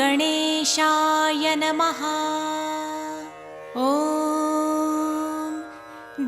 गणेशाय नमः। ॐ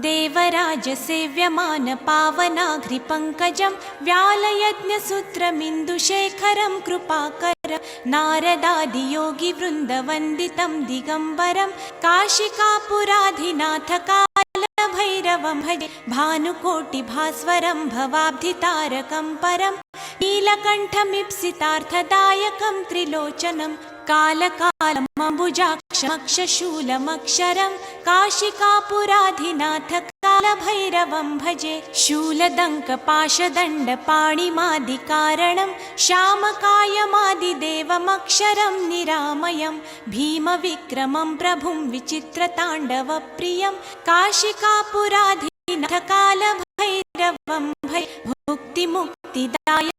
देवराजसेव्यमान पावनाघ्रिपङ्कजं व्यालयज्ञसूत्रमिन्दुशेखरं कृपाकर नारदादियोगिवृन्दवन्दितं दिगम्बरं काशिकापुराधिनाथ कालभैरवं भजे भानुकोटिभास्वरं भवाब्धितारकं परं नीलकण्ठमीप्सितार्थदायकं त्रिलोचनं कालकालमम्बुजाक्षमक्षशूलमक्षरं काशिकापुराधिनाथ कालभैरवं भजे शूलदङ्कपाशदण्डपाणिमादिकारणं श्यामकायमादिदेवमक्षरं निरामयं भीमविक्रमं प्रभुं विचित्रताण्डवप्रियं काशिकापुराधिनाथ कालभैरवं भजे मुक्तिमुक्तिदायकं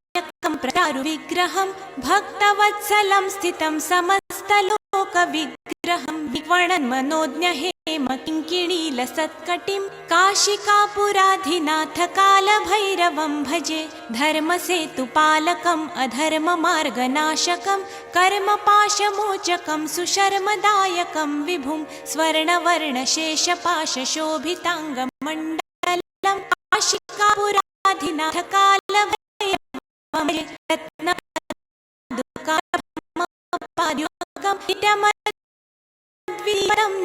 प्रचारुविग्रहं भक्तवत्सलं स्थितं समस्तलोकविग्रहं विवणन्मनोज्ञहेमकिङ्किणीलसत्कटिं काशिकापुराधिनाथ कालभैरवं भजे धर्मसेतुपालकम् अधर्ममार्गनाशकं कर्मपाशमोचकं सुशर्मदायकं विभुं स्वर्णवर्णशेषपाशशोभिताङ्गमण्डलं काशिकापुराधिनाथ कालभैरवं भजे रत्नपाद्योगं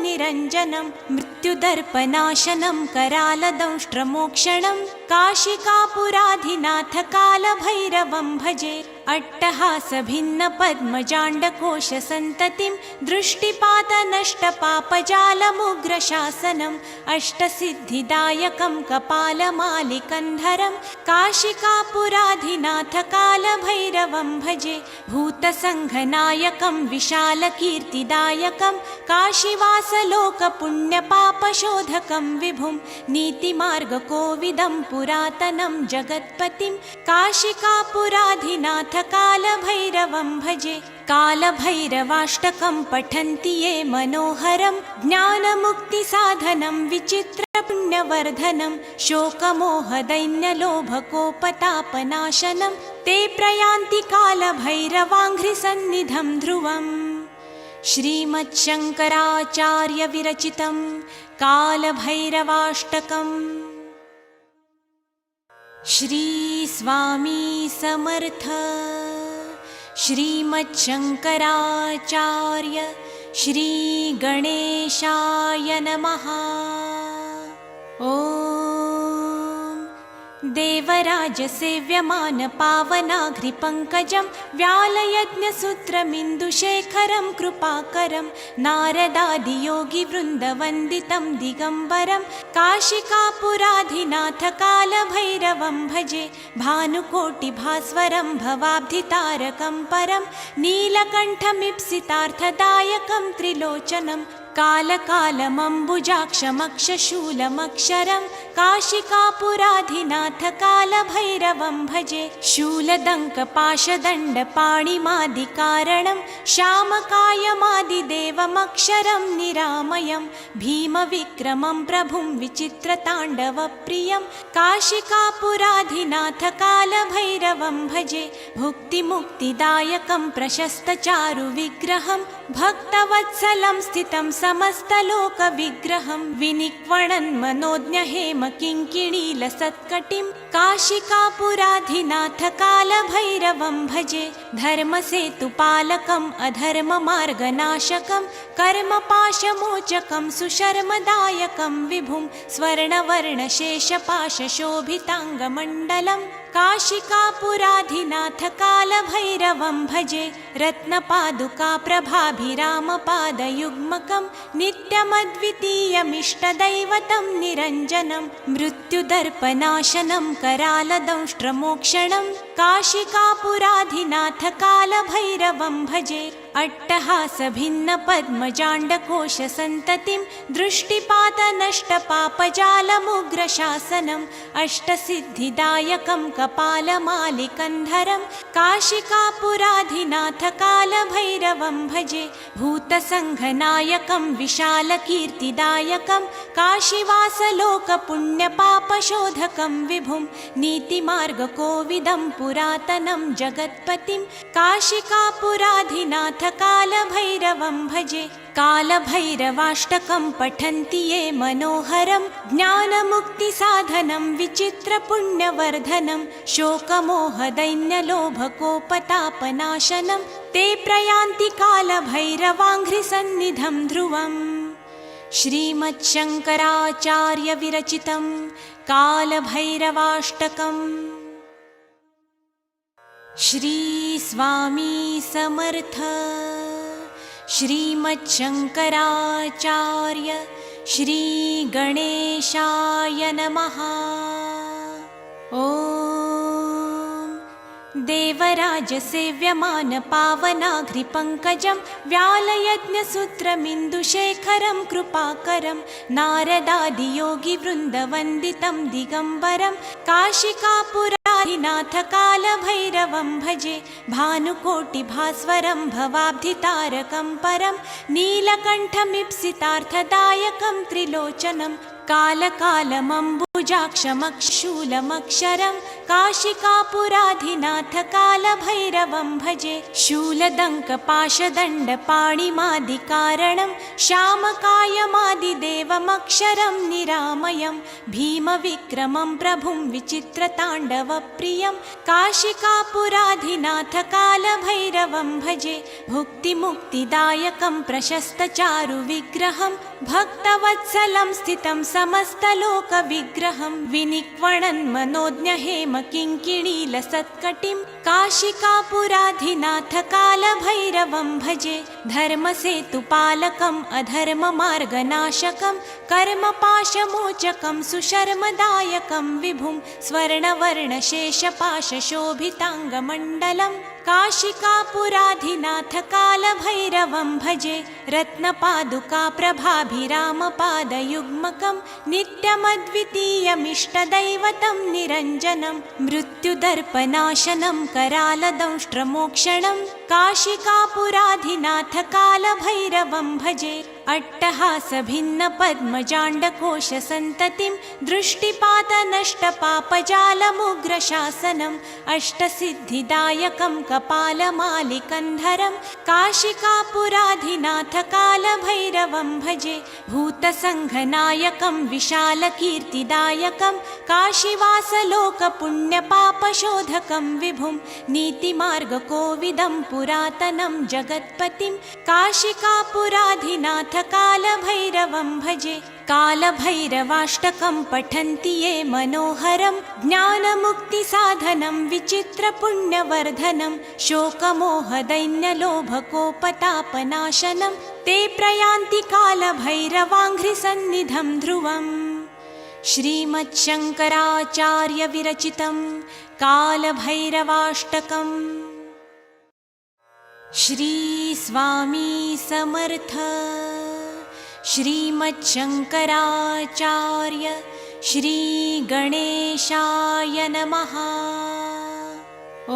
निरञ्जनं मृत्युदर्पनाशनं करालदंष्ट्रमोक्षणं काशिकापुराधिनाथ कालभैरवं भजे अट्टहासभिन्नपद्मजाण्डकोशसन्ततिं दृष्टिपातनष्टपापजालमुग्रशासनम् अष्टसिद्धिदायकं कपालमालिकन्धरं काशिकापुराधिनाथ कालभैरवं भजे भूतसङ्घनायकं विशालकीर्तिदायकं काशीवासलोकपुण्यपापशोधकं विभुं नीतिमार्गकोविदं पुरातनं जगत्पतिं काशिकापुराधिनाथ कालभैरवं भजे कालभैरवाष्टकं पठन्ति ये मनोहरं ज्ञानमुक्तिसाधनं विचित्रपुण्यवर्धनं शोकमोहदैन्यलोभकोपतापनाशनं ते प्रयान्ति कालभैरवाङ्घ्रिसन्निधं ध्रुवम् श्रीमच्छङ्कराचार्यविरचितं कालभैरवाष्टकम् श्री स्वामी समर्थ श्रीमच्छङ्कराचार्य श्री गणेशाय नमः। ॐ देवराजसेव्यमान पावनाघ्रिपङ्कजं व्यालयज्ञसूत्रमिन्दुशेखरं कृपाकरं नारदादियोगिवृन्दवन्दितं दिगम्बरं काशिकापुराधिनाथ कालभैरवं भजे भानुकोटिभास्वरं भवाब्धितारकं परं नीलकण्ठमीप्सितार्थदायकं त्रिलोचनं कालकालमम्बुजाक्षमक्षशूलमक्षरं काशिकापुराधिनाथ कालभैरवं भजे शूलदङ्कपाशदण्डपाणिमादिकारणं श्यामकायमादिदेवमक्षरं निरामयं भीमविक्रमं प्रभुं विचित्रताण्डवप्रियं काशिकापुराधिनाथ कालभैरवं भजे भुक्तिमुक्तिदायकं प्रशस्तचारुविग्रहं भक्तवत्सलं स्थितं समस्तलोकविग्रहं विनिक्वणन्मनोज्ञहेमकिङ्किणीलसत्कटिं काशिकापुराधिनाथ कालभैरवं भजे धर्मसेतुपालकम् अधर्ममार्गनाशकं कर्मपाशमोचकं सुशर्मदायकं विभुं स्वर्णवर्णशेषपाशशोभिताङ्गमण्डलं काशिकापुराधिनाथ कालभैरवं भजे रत्नपादुकाप्रभाभिरामपादयुग्मकं नित्यमद्वितीयमिष्टदैवतं निरञ्जनं मृत्युदर्पनाशनं करालदंष्ट्रमोक्षणं काशिकापुराधिनाथ कालभैरवं भजे अट्टहासभिन्नपद्मजाण्डकोशसन्ततिं दृष्टिपातनष्टपापजालमुग्रशासनम् अष्टसिद्धिदायकं कपालमालिकन्धरं काशिकापुराधिनाथ कालभैरवं भजे भूतसङ्घनायकं विशालकीर्तिदायकं काशीवासलोकपुण्यपापशोधकं विभुं नीतिमार्गकोविदं पुरातनं जगत्पतिं काशिकापुराधिनाथ कालभैरवं भजे। कालभैरवाष्टकं पठन्ति ये मनोहरं ज्ञानमुक्तिसाधनं विचित्रपुण्यवर्धनं शोकमोहदैन्यलोभकोपतापनाशनं ते प्रयान्ति कालभैरवाङ्घ्रिसन्निधं ध्रुवम्। श्रीमच्छङ्कराचार्यविरचितं कालभैरवाष्टकम्। श्री स्वामी समर्थ। श्रीमच्छङ्कराचार्य श्री गणेशाय नमः। ॐ देवराजसेव्यमान पावनाघ्रिपङ्कजं व्यालयज्ञसूत्रमिन्दुशेखरं कृपाकरं नारदादियोगिवृन्दवन्दितं दिगम्बरं काशिकापुराधिनाथ कालभैरवं भजे। भानुकोटिभास्वरं भवाब्धितारकं परं नीलकण्ठमीप्सितार्थदायकं त्रिलोचनं कालकालमम्बुजाक्षमक्षूलमक्षरं काशिकापुराधिनाथ कालभैरवं भजे। शूलदङ्कपाशदण्डपाणिमादिकारणं श्यामकायमादिदेवमक्षरं निरामयं भीमविक्रमं प्रभुं विचित्रताण्डवप्रियं काशिकापुराधिनाथ कालभैरवं भजे। भुक्तिमुक्तिदायकं प्रशस्तचारुविग्रहं भक्तवत्सलं स्थितं समस्तलोकविग्रहं विनिक्वणन् मनोज्ञहेमकिङ्किणीलसत्कटिं काशिकापुराधिनाथ कालभैरवं भजे। धर्मसेतुपालकम् अधर्ममार्गनाशकं कर्मपाशमोचकं सुशर्मदायकं विभुं स्वर्णवर्णशेषपाशशोभिताङ्गमण्डलं काशिकापुराधिनाथ कालभैरवं भजे। रत्नपादुकाप्रभाभिरामपादयुग्मकं नित्यमद्वितीयमिष्टदैवतं निरञ्जनं मृत्युदर्पनाशनं करालदंष्ट्रमोक्षणं काशिकापुराधिनाथ कालभैरवं भजे। अट्टहासभिन्नपद्मजाण्डकोशसन्ततिं दृष्टिपातनष्टपापजालमुग्रशासनम् अष्टसिद्धिदायकं कपालमालिकन्धरं काशिकापुराधिनाथ कालभैरवं भजे। भूतसङ्घनायकं विशालकीर्तिदायकं काशीवासलोकपुण्यपापशोधकं विभुं नीतिमार्गकोविदं पुरातनं जगत्पतिं काशिकापुराधिनाथ कालभैरवं भजे। कालभैरवाष्टकं पठन्ति ये मनोहरं ज्ञानमुक्तिसाधनं विचित्रपुण्यवर्धनं शोकमोहदैन्यलोभकोपतापनाशनं ते प्रयान्ति कालभैरवाङ्घ्रिसन्निधं ध्रुवम्। श्रीमच्छङ्कराचार्यविरचितं कालभैरवाष्टकम्। श्री स्वामी समर्थ। श्रीमच्छङ्कराचार्य श्री गणेशाय नमः। ॐ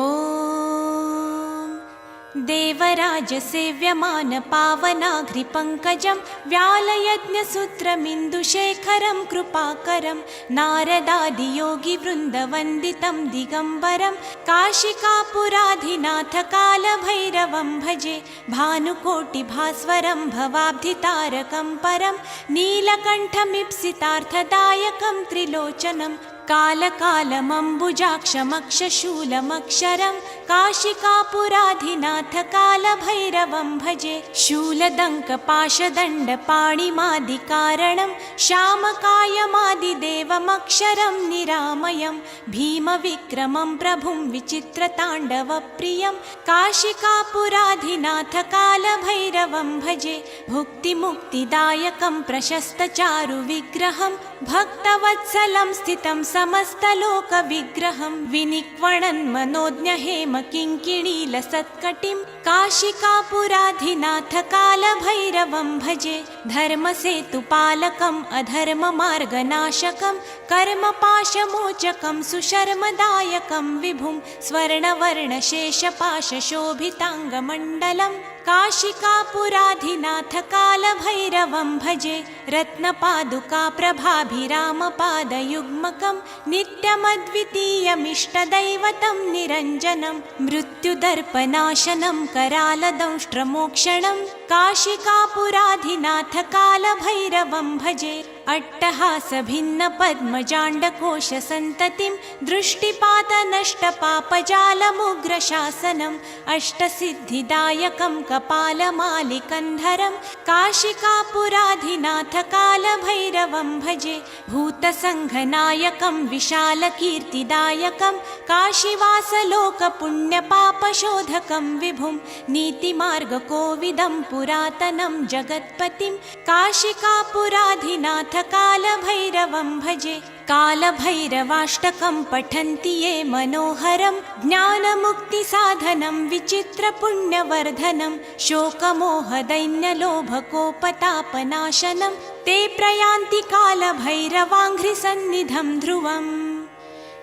देवराजसेव्यमान पावनाघ्रिपङ्कजं व्यालयज्ञसूत्रमिन्दुशेखरं कृपाकरं नारदादियोगिवृन्दवन्दितं दिगम्बरं काशिकापुराधिनाथ कालभैरवं भजे। भानुकोटिभास्वरं भवाब्धितारकं परं नीलकण्ठमीप्सितार्थदायकं त्रिलोचनं कालकालमम्बुजाक्षमक्षशूलमक्षरं काशिकापुराधिनाथ कालभैरवं भजे। शूलदङ्कपाशदण्डपाणिमादिकारणं श्यामकायमादिदेवमक्षरं निरामयं भीमविक्रमं प्रभुं विचित्रताण्डवप्रियं काशिकापुराधिनाथ कालभैरवं भजे। भुक्तिमुक्तिदायकं प्रशस्तचारुविग्रहं भक्तवत्सलं स्थितं समस्तलोकविग्रहं विनिक्वणन् मनोज्ञहेमकिङ्किणीलसत्कटिं काशिकापुराधिनाथ कालभैरवं भजे। धर्मसेतुपालकम् अधर्ममार्गनाशकं कर्मपाशमोचकं सुशर्मदायकं विभुं स्वर्णवर्णशेषपाशशोभिताङ्गमण्डलं काशिकापुराधिनाथ कालभैरवं भजे। रत्नपादुकाप्रभाभिरामपादयुग्मकं नित्यमद्वितीयमिष्टदैवतं निरञ्जनं मृत्युदर्पनाशनं करालदंष्ट्रमोक्षणं काशिकापुराधिनाथकालभैरवं भजे अट्टहासभिन्नपद्मजाण्डकोशसन्ततिं दृष्टिपातनष्टपापजालमुग्रशासनम् अष्टसिद्धिदायकं कपालमालिकन्धरं काशिकापुराधिनाथकालभैरवं भजे भूतसङ्घनायकं विशालकीर्तिदायकं काशीवासलोकपुण्यपापशोधकं विभुं नीतिमार्गकोविदं पुरातनं जगत्पतिं काशिकापुराधिनाथकालभैरवं भजे कालभैरवाष्टकं पठन्ति ये मनोहरं ज्ञानमुक्तिसाधनं विचित्रपुण्यवर्धनं शोकमोहदैन्यलोभकोपतापनाशनं ते प्रयान्ति कालभैरवाङ्घ्रिसन्निधं ध्रुवम्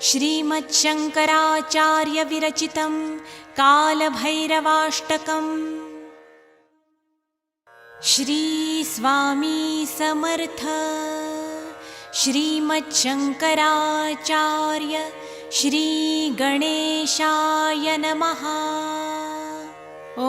श्रीमच्छङ्कराचार्यविरचितं कालभैरवाष्टकम् श्री स्वामी समर्थ श्रीमच्छङ्कराचार्य श्री गणेशाय नमः। ॐ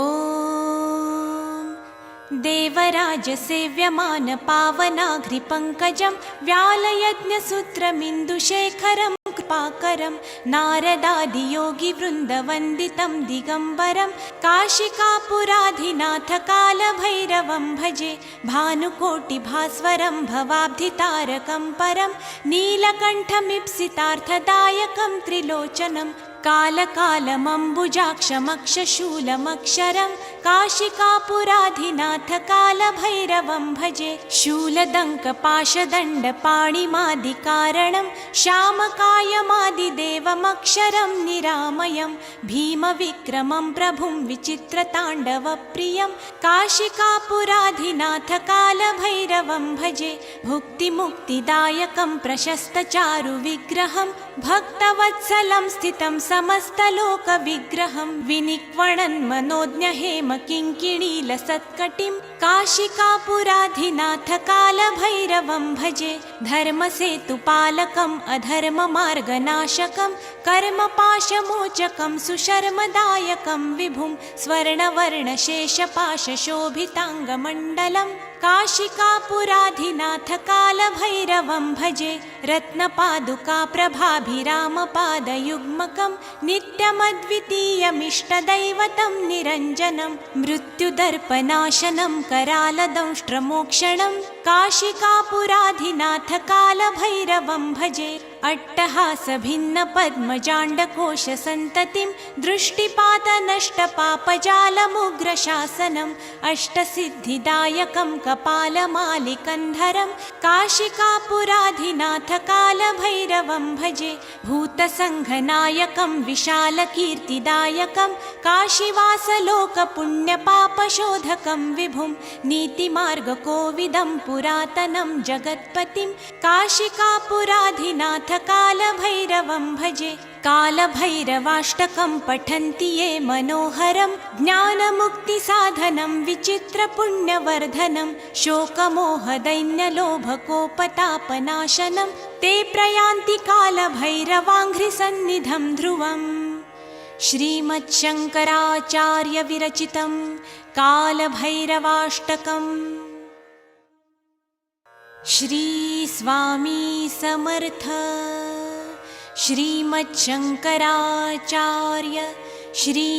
देवराजसेव्यमान पावनाघ्रिपङ्कजं व्यालयज्ञसूत्रमिन्दुशेखरं कृपाकरं नारदादियोगिवृन्दवन्दितं दिगम्बरं काशिकापुराधिनाथकालभैरवं भजे भानुकोटिभास्वरं भवाब्धितारकं परं नीलकण्ठमीप्सितार्थदायकं त्रिलोचनं कालकालमम्बुजाक्षमक्षशूलमक्षरं काशिकापुराधिनाथकालभैरवं भजे शूलदङ्कपाशदण्डपाणिमादिकारणं श्यामकायमादिदेवमक्षरं निरामयं भीमविक्रमं प्रभुं विचित्रताण्डवप्रियं काशिकापुराधिनाथकालभैरवं भजे भुक्तिमुक्तिदायकं प्रशस्तचारुविग्रहं भक्तवत्सलं स्थितं समस्तलोकविग्रहं विनिक्वणन्मनोज्ञहेमकिङ्किणीलसत्कटिं काशिकापुराधिनाथकालभैरवं भजे धर्मसेतुपालकम् अधर्ममार्गनाशकं कर्मपाशमोचकं सुशर्मदायकं विभुं स्वर्णवर्णशेषपाशशोभिताङ्गमण्डलं काशिकापुराधिनाथकालभैरवं भजे रत्नपादुकाप्रभाभिरामपादयुग्मकं नित्यमद्वितीयमिष्टदैवतं निरञ्जनं मृत्युदर्पनाशनं करालदंष्ट्रमोक्षणं काशिकापुराधिनाथकालभैरवं भजे अट्टहासभिन्नपद्मजाण्डकोशसन्ततिं दृष्टिपातनष्टपापजालमुग्रशासनम् अष्टसिद्धिदायकं कपालमालिकन्धरं काशिकापुराधिनाथकालभैरवं भजे भूतसङ्घनायकं विशालकीर्तिदायकं काशीवासलोकपुण्यपापशोधकं विभुं नीतिमार्गकोविदं पुरातनं जगत्पतिं काशिकापुराधिनाथकालभैरवं भजे कालभैरवाष्टकं पठन्ति ये मनोहरं ज्ञानमुक्तिसाधनं विचित्रपुण्यवर्धनं शोकमोहदैन्यलोभकोपतापनाशनं ते प्रयान्ति कालभैरवाङ्घ्रिसन्निधं ध्रुवम् श्रीमच्छङ्कराचार्यविरचितं कालभैरवाष्टकम् श्री स्वामी समर्थ श्रीमच्छङ्कराचार्य श्री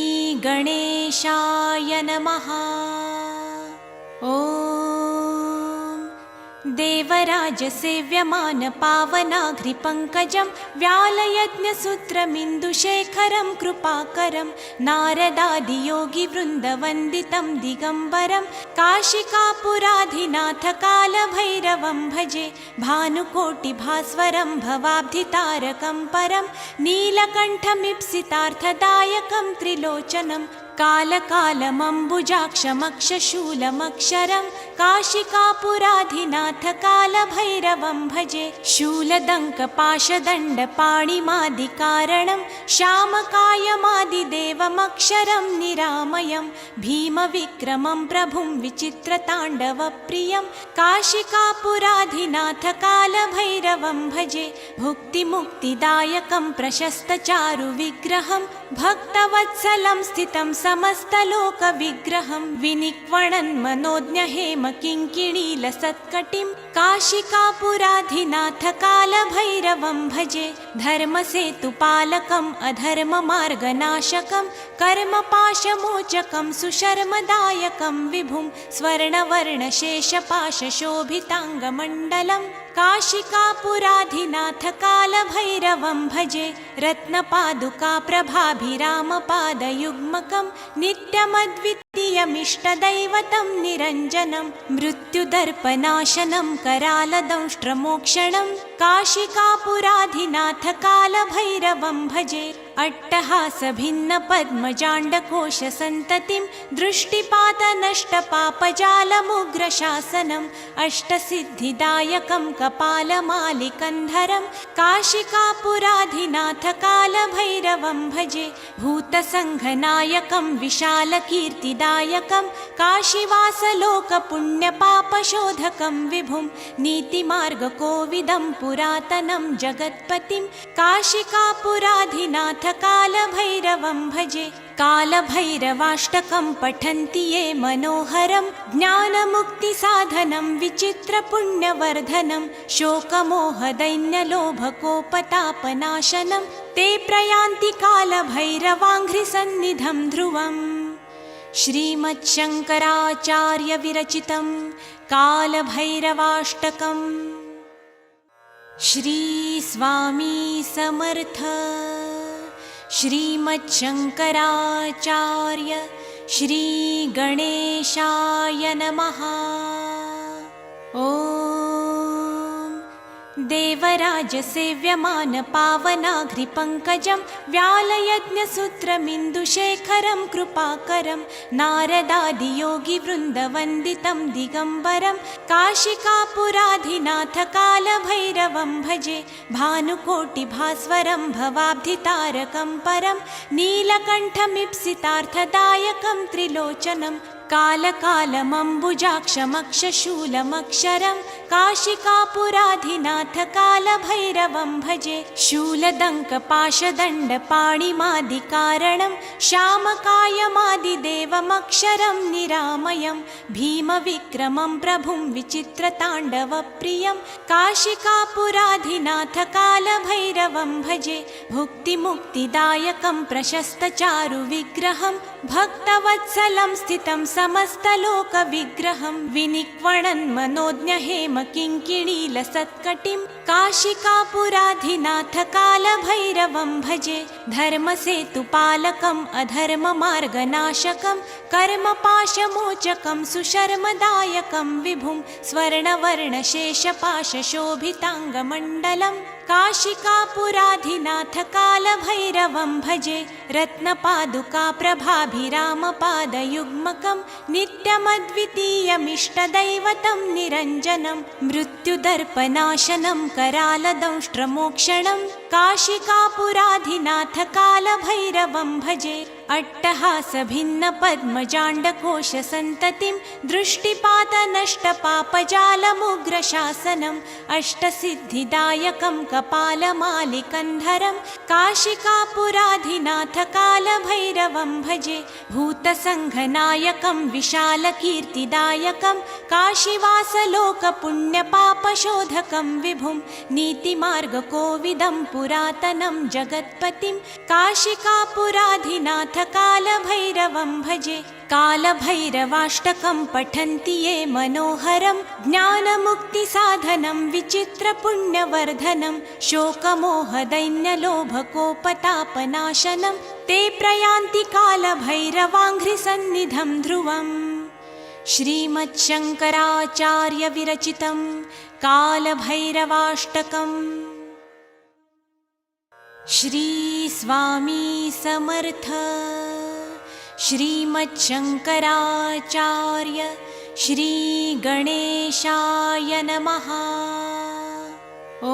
गणेशाय नमः। ॐ देवराजसेव्यमान पावनाघ्रिपङ्कजं व्यालयज्ञसूत्रमिन्दुशेखरं कृपाकरं नारदादियोगिवृन्दवन्दितं दिगम्बरं काशिकापुराधिनाथकालभैरवं भजे भानुकोटिभास्वरं भवाब्धितारकं परं नीलकण्ठमीप्सितार्थदायकं त्रिलोचनं कालकालमम्बुजाक्षमक्षशूलमक्षरं काशिकापुराधिनाथ कालभैरवं भजे शूलदङ्कपाशदण्डपाणिमादिकारणं श्यामकायमादिदेवमक्षरं निरामयं भीमविक्रमं प्रभुं विचित्रताण्डवप्रियं काशिकापुराधिनाथ कालभैरवं भजे भुक्तिमुक्तिदायकं प्रशस्तचारुविग्रहं भक्तवत्सलं स्थितं समस्तलोकविग्रहं विनिक्वणन् मनोज्ञहेम किङ्किणीलसत्कटिं काशिकापुराधिनाथ कालभैरवं भजे धर्मसेतुपालकम् अधर्ममार्गनाशकं कर्मपाशमोचकं सुशर्मदायकं विभुं स्वर्णवर्णशेषपाशशोभिताङ्गमण्डलं काशिकापुराधिनाथ कालभैरवं भजे रत्नपादुकाप्रभाभिरामपादयुग्मकं नित्यमद्वितीयमिष्टदैवतं निरञ्जनं मृत्युदर्पनाशनं करालदंष्ट्रमोक्षणं काशिकापुराधिनाथ कालभैरवं भजे अट्टहासभिन्नपद्मजाण्डकोशसन्ततिं दृष्टिपातनष्टपापजालमुग्रशासनम् अष्टसिद्धिदायकं कपालमालिकन्धरं काशिकापुराधिनाथ कालभैरवं भजे भूतसङ्घनायकं विशालकीर्तिदायकं काशीवासलोकपुण्यपापशोधकं विभुं नीतिमार्गकोविदं पुरातनं जगत्पतिं काशिकापुराधिनाथ कालभैरवं भजे कालभैरवाष्टकं पठन्ति ये मनोहरं ज्ञानमुक्तिसाधनं विचित्रपुण्यवर्धनं शोकमोहदैन्यलोभकोपतापनाशनं ते प्रयान्ति कालभैरवाङ्घ्रिसन्निधं ध्रुवम् श्रीमच्छङ्कराचार्यविरचितं कालभैरवाष्टकम् श्री स्वामी समर्थ श्रीमच्छङ्कराचार्य श्री गणेशाय नमः। ॐ देवराजसेव्यमान पावनाघ्रिपङ्कजं व्यालयज्ञसूत्रमिन्दुशेखरं कृपाकरं नारदादियोगिवृन्दवन्दितं दिगम्बरं काशिकापुराधिनाथ कालभैरवं भजे भानुकोटिभास्वरं भवाब्धितारकं परं नीलकण्ठमीप्सितार्थदायकं त्रिलोचनं कालकालमम्बुजाक्षमक्षशूलमक्षरं काशिकापुराधिनाथ कालभैरवं भजे शूलदङ्कपाशदण्डपाणिमादिकारणं श्यामकायमादिदेवमक्षरं निरामयं भीमविक्रमं प्रभुं विचित्रताण्डवप्रियं काशिकापुराधिनाथ कालभैरवं भजे भुक्तिमुक्तिदायकं प्रशस्तचारुविग्रहं भक्तवत्सलं स्थितं समस्तलोकविग्रहं विनिक्वणन् मनोज्ञहेम किङ्किणीलसत्कटिं काशिकापुराधिनाथ कालभैरवं भजे धर्मसेतुपालकम् अधर्ममार्गनाशकं कर्मपाशमोचकं सुशर्मदायकं विभुं स्वर्णवर्णशेषपाशशोभिताङ्गमण्डलं काशिकापुराधिनाथ कालभैरवं भजे रत्नपादुकाप्रभाभिरामपादयुग्मकं नित्यमद्वितीयमिष्टदैवतं निरञ्जनं मृत्युदर्पनाशनं करालदंष्ट्रमोक्षणं काशिकापुराधिनाथ कालभैरवं भजे अट्टहासभिन्नपद्मजाण्डकोशसन्ततिं दृष्टिपातनष्टपापजालमुग्रशासनम् अष्टसिद्धिदायकं कपालमालिकन्धरं काशिकापुराधिनाथ कालभैरवं भजे भूतसङ्घनायकं विशालकीर्तिदायकं काशीवासलोकपुण्यपापशोधकं विभुं नीतिमार्गकोविदं पुरातनं जगत्पतिं काशिकापुराधिनाथ कालभैरवं भजे कालभैरवाष्टकं पठन्ति ये मनोहरं ज्ञानमुक्तिसाधनं विचित्रपुण्यवर्धनं शोकमोहदैन्यलोभकोपतापनाशनं ते प्रयान्ति कालभैरवाङ्घ्रिसन्निधं ध्रुवम् श्रीमच्छङ्कराचार्यविरचितं कालभैरवाष्टकम् श्री स्वामी समर्थ श्रीमच्छङ्कराचार्य श्रीगणेशाय नमः। ॐ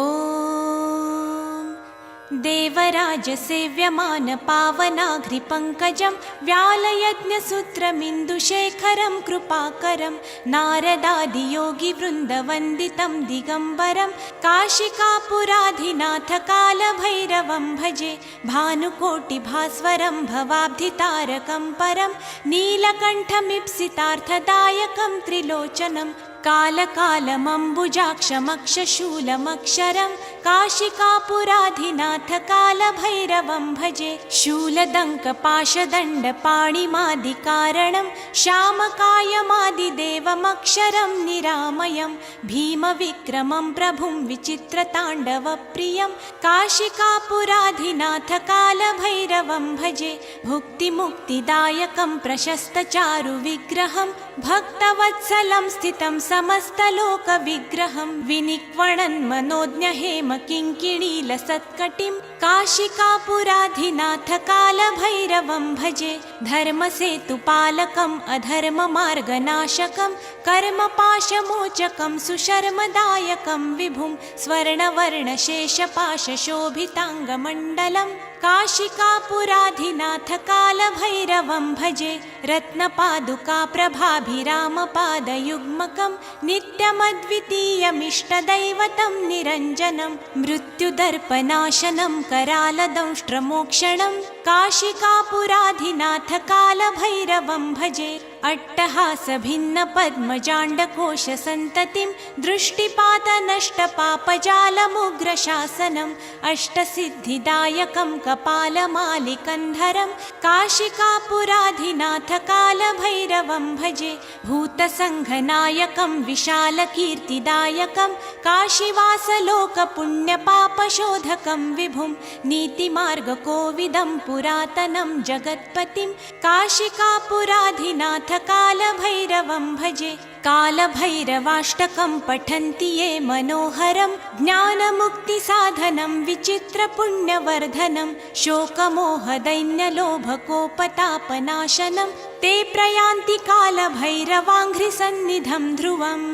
देवराजसेव्यमान पावनाघ्रिपङ्कजं व्यालयज्ञसूत्रमिन्दुशेखरं कृपाकरं नारदादियोगिवृन्दवन्दितं दिगम्बरं काशिकापुराधिनाथकालभैरवं भजे। भानुकोटिभास्वरं भवाब्धितारकं परं नीलकण्ठमीप्सितार्थदायकं त्रिलोचनं कालकालमम्बुजाक्षमक्षशूलमक्षरं काशिकापुराधिनाथकालभैरवं भजे। शूलदङ्कपाशदण्डपाणिमादिकारणं श्यामकायमादिदेवमक्षरं निरामयं भीमविक्रमं प्रभुं विचित्रताण्डवप्रियं काशिकापुराधिनाथकालभैरवं भजे। भुक्तिमुक्तिदायकं प्रशस्तचारुविग्रहं भक्तवत्सलं स्थितं समस्तलोकविग्रहं विनिक्वणन् मनोज्ञहेमकिङ्किणीलसत्कटिं काशिकापुराधिनाथकालभैरवं भजे। धर्मसेतुपालकम् अधर्ममार्गनाशकं कर्मपाशमोचकं सुशर्मदायकं विभुं स्वर्णवर्णशेषपाशशोभिताङ्गमण्डलं काशिकापुराधिनाथकालभैरवं भजे। रत्नपादुकाप्रभाभिरामपादयुग्मकं नित्यमद्वितीयमिष्टदैवतं निरञ्जनं मृत्युदर्पनाशनं करालदंष्ट्रमोक्षणं काशिकापुराधिनाथकालभैरवं भजे। अट्टहासभिन्नपद्मजाण्डकोशसन्ततिं दृष्टिपातनष्टपापजालमुग्रशासनम् अष्टसिद्धिदायकं कपालमालिकन्धरं काशिकापुराधिनाथकालभैरवं भजे। भूतसङ्घनायकं विशालकीर्तिदायकं काशीवासलोकपुण्यपापशोधकं विभुं नीतिमार्गकोविदं पुरातनं जगत्पतिं काशिकापुराधिनाथकालभैरवं भजे। कालभैरवाष्टकं पठन्ति ये मनोहरं ज्ञानमुक्तिसाधनं विचित्रपुण्यवर्धनं शोकमोहदैन्यलोभकोपतापनाशनं ते प्रयान्ति कालभैरवाङ्घ्रिसन्निधं ध्रुवम्।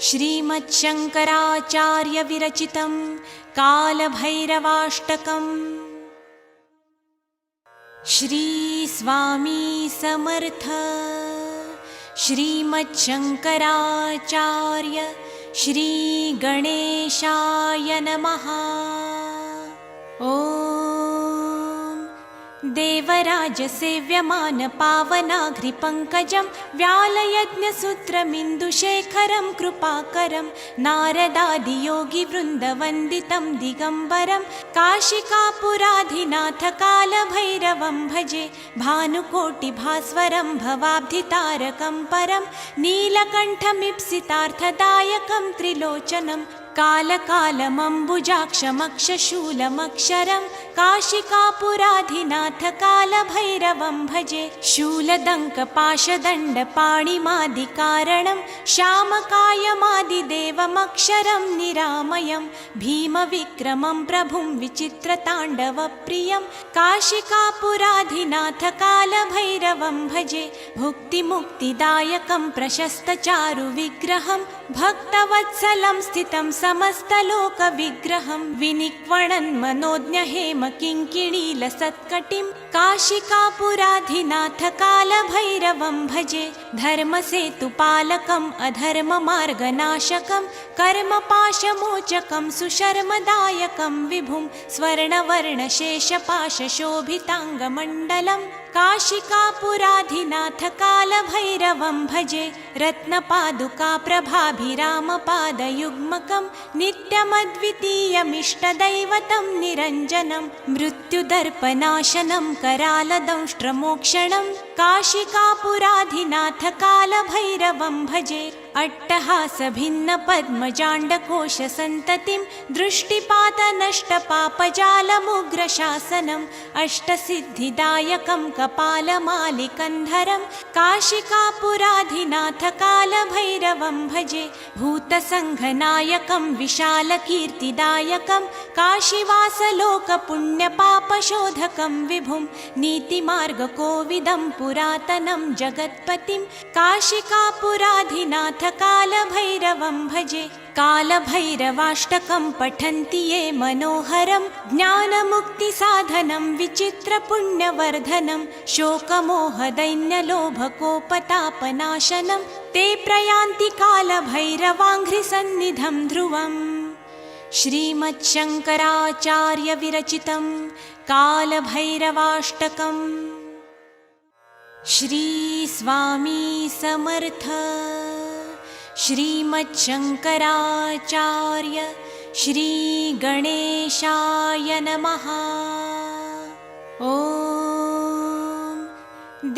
श्रीमच्छङ्कराचार्यविरचितं कालभैरवाष्टकम्। श्री स्वामी समर्थ। श्रीमच्छङ्कराचार्य श्रीगणेशाय नमः। ॐ देवराजसेव्यमान पावनाघ्रिपङ्कजं व्यालयज्ञसूत्रमिन्दुशेखरं कृपाकरं नारदादियोगिवृन्दवन्दितं दिगम्बरं काशिकापुराधिनाथकालभैरवं भजे। भानुकोटिभास्वरं भवाब्धितारकं परं नीलकण्ठमीप्सितार्थदायकं त्रिलोचनं कालकालमम्बुजाक्षमक्षशूलमक्षरं काशिकापुराधिनाथकालभैरवं भजे। शूलदङ्कपाशदण्डपाणिमादिकारणं श्यामकायमादिदेवमक्षरं निरामयं भीमविक्रमं प्रभुं विचित्रताण्डवप्रियं काशिकापुराधिनाथकालभैरवं भजे। भुक्तिमुक्तिदायकं प्रशस्तचारुविग्रहं भक्तवत्सलं स्थितं समस्तलोकविग्रहं विनिक्वणन् मनोज्ञहेमकिङ्किणीलसत्कटिं काशिकापुराधिनाथकालभैरवं भजे। धर्मसेतुपालकम् अधर्ममार्गनाशकं कर्मपाशमोचकं सुशर्मदायकं विभुं स्वर्णवर्णशेषपाशशोभिताङ्गमण्डलं काशिकापुराधिनाथकालभैरवं भजे। रत्नपादुकाप्रभाभिरामपादयुग्मकं नित्यमद्वितीयमिष्टदैवतं निरञ्जनं मृत्युदर्पनाशनं करालदंष्ट्रमोक्षणं काशिकापुराधिनाथकालभैरवं भजे। अट्टहासभिन्नपद्मजाण्डकोशसन्ततिं दृष्टिपातनष्टपापजालमुग्रशासनं अष्टसिद्धिदायकं कपालमालिकन्धरं काशिकापुराधिनाथ काशीकापुराधिनाथ कालभैरवं भजे भूतसङ्घनायकं विशालकीर्तिदायकं काशीवासलोकपुण्यपापशोधकं विभुं नीतिमार्गकोविदं पुरातनं जगत्पतिं काशिकापुराधिनाथ कालभैरवं भजे कालभैरवाष्टकं पठन्ति ये मनोहरं ज्ञानमुक्तिसाधनं विचित्रपुण्यवर्धनं शोकमोहदैन्यलोभकोपतापनाशनं ते प्रयान्ति कालभैरवाङ्घ्रिसन्निधं ध्रुवम् श्रीमच्छङ्कराचार्यविरचितं कालभैरवाष्टकम् श्री स्वामी समर्थ श्रीमच्छङ्कराचार्य श्री गणेशाय नमः। ॐ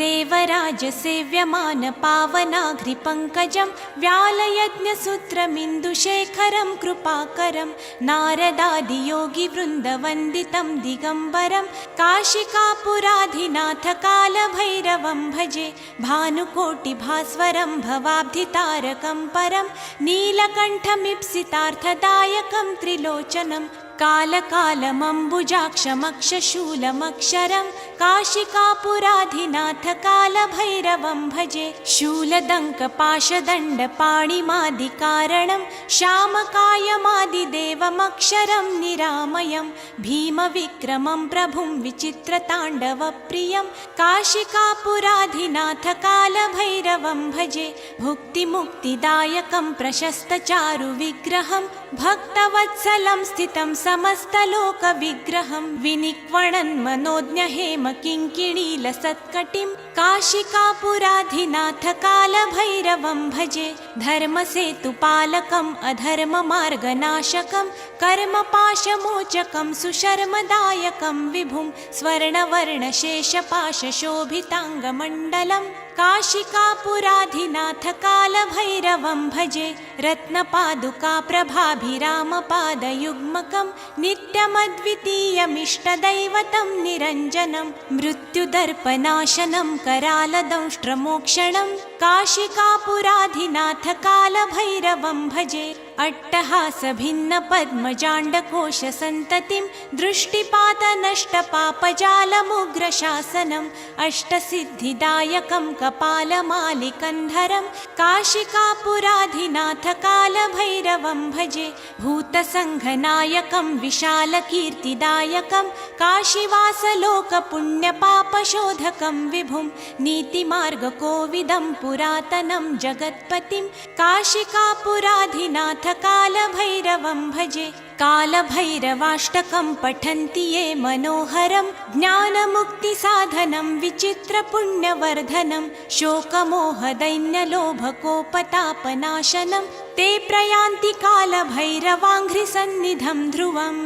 देवराजसेव्यमान पावनाघ्रिपङ्कजं व्यालयज्ञसूत्रमिन्दुशेखरं कृपाकरं नारदादियोगिवृन्दवन्दितं दिगम्बरं काशिकापुराधिनाथ कालभैरवं भजे भानुकोटिभास्वरं भवाब्धितारकं परं नीलकण्ठमीप्सितार्थदायकं त्रिलोचनं कालकालमम्बुजाक्षमक्षशूलमक्षरं काशिकापुराधिनाथ कालभैरवं भजे शूलदङ्कपाशदण्डपाणिमादिकारणं श्यामकायमादिदेवमक्षरं निरामयं भीमविक्रमं प्रभुं विचित्रताण्डवप्रियं काशिकापुराधिनाथ कालभैरवं भजे भुक्तिमुक्तिदायकं प्रशस्तचारुविग्रहं भक्तवत्सलं स्थितं समस्तलोकविग्रहं विनिक्वणन्मनोज्ञहेमकिङ्किणीलसत्कटिं काशिकापुराधिनाथ कालभैरवं भजे धर्मसेतुपालकम् अधर्ममार्गनाशकं कर्मपाशमोचकं सुशर्मदायकं विभुं स्वर्णवर्णशेषपाशशोभिताङ्गमण्डलं काशिकापुराधिनाथ कालभैरवं भजे रत्नपादुकाप्रभाभिरामपादयुग्मकं नित्यमद्वितीयमिष्टदैवतं निरञ्जनं मृत्युदर्पनाशनं करालदंष्ट्रमोक्षणं काशिकापुराधिनाथ कालभैरवं भजे अट्टहासभिन्नपद्मजाण्डकोशसन्ततिं दृष्टिपातनष्टपापजालमुग्रशासनम् अष्टसिद्धिदायकं कपालमालिकन्धरं काशिकापुराधिनाथ कालभैरवं भजे भूतसङ्घनायकं विशालकीर्तिदायकं काशीवासलोकपुण्यपापशोधकं विभुं नीतिमार्गकोविदं पुरातनं जगत्पतिं काशिकापुराधिनाथ कालभैरवं भजे कालभैरवाष्टकं पठन्ति ये मनोहरं ज्ञानमुक्तिसाधनं विचित्रपुण्यवर्धनं शोकमोहदैन्यलोभकोपतापनाशनं ते प्रयान्ति कालभैरवाङ्घ्रिसन्निधं ध्रुवम्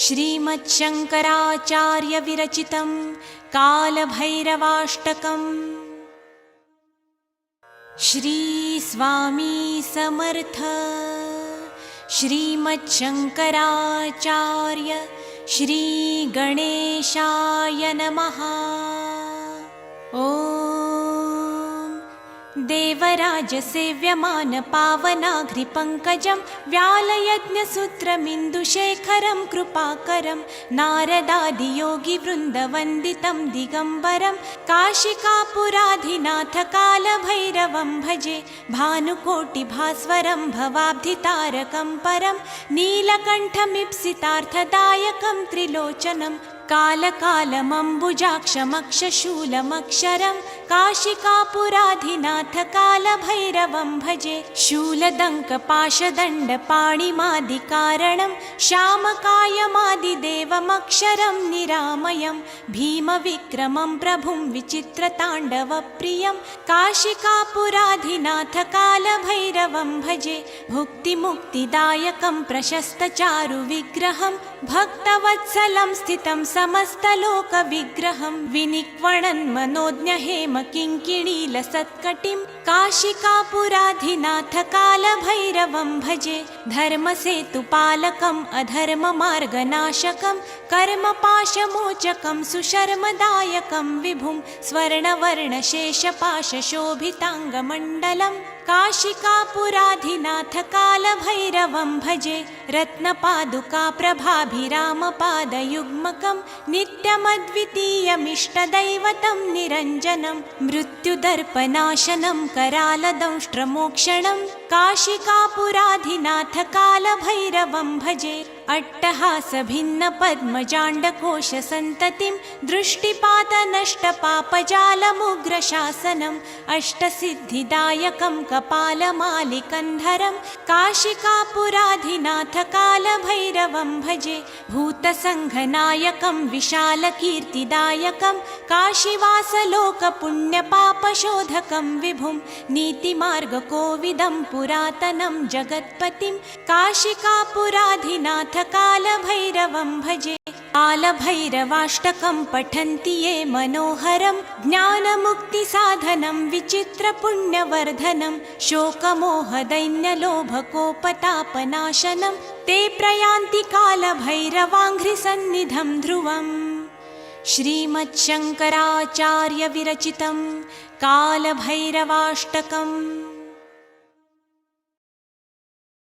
श्रीमच्छङ्कराचार्यविरचितं कालभैरवाष्टकम् श्री स्वामी समर्थ श्रीमच्छङ्कराचार्य श्री गणेशाय नमः। ॐ देवराजसेव्यमान पावनाघ्रिपङ्कजं व्यालयज्ञसूत्रमिन्दुशेखरं कृपाकरं नारदादियोगिवृन्दवन्दितं दिगम्बरं काशिकापुराधिनाथ कालभैरवं भजे भानुकोटिभास्वरं भवाब्धितारकं परं नीलकण्ठमीप्सितार्थदायकं त्रिलोचनं कालकालमम्बुजाक्षमक्षशूलमक्षरं काशिकापुराधिनाथ कालभैरवं भजे शूलदङ्कपाशदण्डपाणिमादिकारणं श्यामकायमादिदेवमक्षरं निरामयं भीमविक्रमं प्रभुं विचित्रताण्डवप्रियं काशिकापुराधिनाथ कालभैरवं भजे भुक्तिमुक्तिदायकं प्रशस्तचारुविग्रहं भक्तवत्सलं स्थितं समस्तलोकविग्रहं विनिक्वणन् मनोज्ञहेमकिङ्किणीलसत्कटिं काशिकापुराधिनाथ कालभैरवं भजे धर्मसेतुपालकम् अधर्ममार्गनाशकं कर्मपाशमोचकं सुशर्मदायकं विभुं स्वर्णवर्णशेषपाशशोभिताङ्गमण्डलं काशिकापुराधिनाथ कालभैरवं भजे रत्नपादुका प्रभाभिरामपादयुग्मकं नित्यमद्वितीयमिष्टदैवतं निरञ्जनं मृत्युदर्पनाशनं करालदंष्ट्रमोक्षणं काशिकापुराधिनाथ कालभैरवं भजे अट्टहासभिन्नपद्मजाण्डकोशसन्ततिं दृष्टिपातनष्टपापजालमुग्रशासनम् अष्टसिद्धिदायकं कपालमालिकन्धरं काशिकापुराधिनाथ कालभैरवं भजे भूतसङ्घनायकं विशालकीर्तिदायकं काशीवासलोकपुण्यपापशोधकं विभुं नीतिमार्गकोविदं पुरातनं जगत्पतिं काशिकापुराधिनाथ कालभैरवं भजे कालभैरवाष्टकं पठन्ति ये मनोहरं ज्ञानमुक्तिसाधनं विचित्रपुण्यवर्धनं शोकमोहदैन्यलोभकोपतापनाशनं ते प्रयान्ति कालभैरवाङ्घ्रिसन्निधं ध्रुवम् श्रीमच्छङ्कराचार्यविरचितं कालभैरवाष्टकम्।